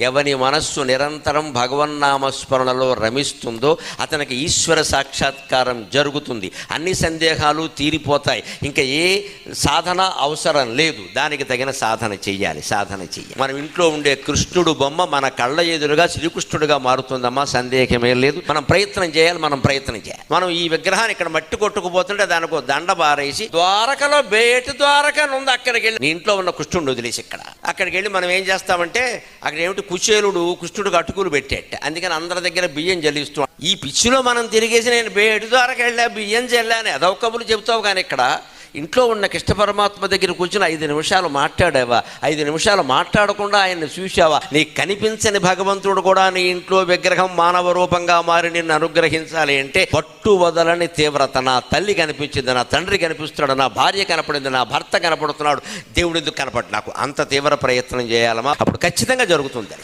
ఎవని మనస్సు నిరంతరం భగవన్నామస్మరణలో రమిస్తుందో అతనికి ఈశ్వర సాక్షాత్కారం జరుగుతుంది. అన్ని సందేహాలు తీరిపోతాయి. ఇంకా ఏ సాధన అవసరం లేదు. దానికి తగిన సాధన చెయ్యాలి. మనం ఇంట్లో ఉండే కృష్ణుడు బొమ్మ మన కళ్ళ ఎదురుగా శ్రీకృష్ణుడిగా మారుతుందమ్మా, సందేహమే లేదు. మనం ప్రయత్నం చేయాలి. మనం ఈ విగ్రహాన్ని ఇక్కడ మట్టి కొట్టుకుపోతుంటే దానికి దండ బారేసి ద్వారకలో బేటి ద్వారక ఉంది, అక్కడికి వెళ్ళి నీ ఇంట్లో ఉన్న కృష్ణుడిని వదిలేసి అక్కడికి వెళ్ళి మనం ఏం చేస్తామంటే అక్కడ ఏమిటి కుచేలుడు కృష్ణుడికి అటుకులు పెట్టేట, అందుకని అందరి దగ్గర బియ్యం జల్లిస్తున్నాం. ఈ పిచ్చిలో మనం తిరిగేసి నేను బేటి ద్వారాకి వెళ్ళా, బియ్యం చెల్లాని అదొక కబులు చెబుతావు. కానీ ఇక్కడ ఇంట్లో ఉన్న కృష్ణ పరమాత్మ దగ్గర కూర్చుని 5 నిమిషాలు మాట్లాడావా, 5 నిమిషాలు మాట్లాడకుండా ఆయన్ని చూసావా, నీకు కనిపించని భగవంతుడు కూడా నీ ఇంట్లో విగ్రహం మానవ రూపంగా మారి నిన్ను అనుగ్రహించాలి అంటే పట్టు వదలని తీవ్రత. నా తల్లి కనిపించింది, నా తండ్రి కనిపిస్తున్నాడు, నా భార్య కనపడింది, నా భర్త కనపడుతున్నాడు, దేవుడు ఎందుకు కనపడు నాకు, అంత తీవ్ర ప్రయత్నం చేయాలమ్మా, అప్పుడు ఖచ్చితంగా జరుగుతుంది.